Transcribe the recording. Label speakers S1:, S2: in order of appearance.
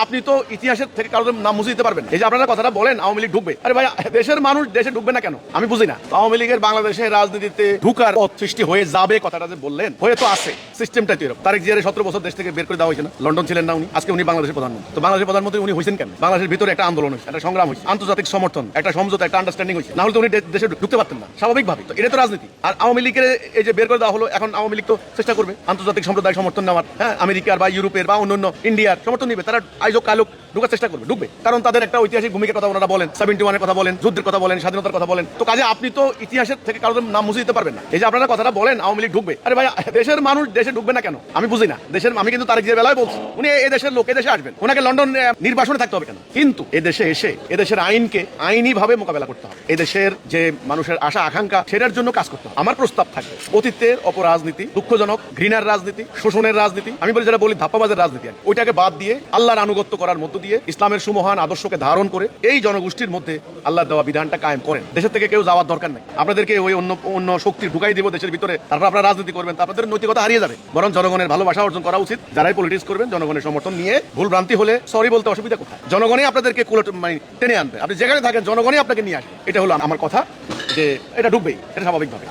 S1: আপনি তো ইতিহাসের থেকে কারোর নাম মুছে দিতে পারবেন। এই যে আপনারা কথাটা বলেন আওয়ামী লীগ ঢুকবে, আরে ভাই দেশের মানুষ দেশে ঢুকবে না কেন আমি বুঝি না। আওয়ামী লীগের বাংলাদেশের রাজনীতিতে ঢুকার পথ সৃষ্টি হয়ে যাবে কথাটা যে বললেন, হয়ে তো আছে, সিস্টেমটা তো এরকম। তারেক জিয়ার 17 বছর দেশ থেকে বের করে দেওয়া হয়েছে না, লন্ডন ছিলেন না উনি, আজকে উনি বাংলাদেশের প্রধানমন্ত্রী। তো বাংলাদেশের প্রধানমন্ত্রী উনি হয়েছেন কেন? বাংলাদেশের ভিতরে একটা আন্দোলন হয়েছে, একটা সংগ্রাম হয়েছে, আন্তর্জাতিক সমর্থন, একটা সমঝোতা, একটা আন্ডারস্ট্যান্ডিং হয়েছে, না হলে তো উনি দেশে ঢুকতে পারতেন না স্বাভাবিকভাবে। তো এটা তো রাজনীতি। আর আওয়ামী লীগের এই যে বের করে দেওয়া হলো, এখন আওয়ামী লীগ তো চেষ্টা করবে আন্তর্জাতিক সম্প্রদায় সমর্থন নেওয়ার, হ্যাঁ, আমেরিকার বা ইউরোপের বা অন্যান্য ইন্ডিয়ার সমর্থন নিবে। তারা আইজক কালক ঢুকার চেষ্টা করবে, ঢুকবে, কারণ তাদের একটা ঐতিহাসিক ভূমিকার কথা ওনারা বলেন, 71-এর কথা বলেন, যুদ্ধের কথা বলেন, স্বাধীনতার কথা বলেন। তো কাজে আপনি তো ইতিহাসের থেকে কারোর নাম মুছে দিতে পারবেন না। এই যে আপনারা কথাটা বলেন আওয়ামী লীগ ঢুকবে, আরে ভাই দেশের মানুষ দেশে ঢুকবে না কেন আমি বুঝি না। দেশের আমি কিন্তু তারেক জিয়ার বেলায় বলছি, উনি এই দেশের লোক, এই দেশে আসবেন, ওনাকে লন্ডন নির্বাসনে থাকতে হবে কেন? কিন্তু এদেশে এসে এদেশের আইনকে আইনি ভাবে মোকাবেলা করতে হবে, এদেশের যে মানুষের আশা আকাঙ্ক্ষা সেটার জন্য কাজ করতে হবে। আমার প্রস্তাব থাকবে অতীতের অপরাজনীতি, দুঃখজনক ঘৃণার রাজনীতি, শোষণের রাজনীতি, আমি বলি যেটা বলি ধাপ্পাবাজের রাজনীতি, ওইটাকে বাদ দিয়ে আল্লাহর আনুগত্য করার মধ্য দিয়ে ইসলামের সুমহান আদর্শকে ধারণ করে এই জনগোষ্ঠীর মধ্যে আল্লাহর দেওয়া বিধানটা কায়েম করেন। দেশের থেকে কেউ যাওয়ার দরকার নেই। আপনাদেরকে ওই অন্য শক্তি ঢুকাই দিব দেশের ভিতরে, তারপর আপনারা রাজনীতি করবেন, আপনাদের নৈতিকতা হারিয়ে যাবে। বরং জনগণের ভালোবাসা অর্জন করা উচিত। যারাই পলিটিক্স করবেন জনগণের সমর্থন নিয়ে, ভুল ভ্রান্তি হলে সরি বলতে অসুবিধা কোথায়? জনগণই আপনাদেরকে মানে টেনে আনবে, আপনি যেখানে থাকেন জনগণই আপনাকে নিয়ে আসবে। এটা হলো আমার কথা, যে এটা ঢুকবেই, এটা স্বাভাবিকভাবে।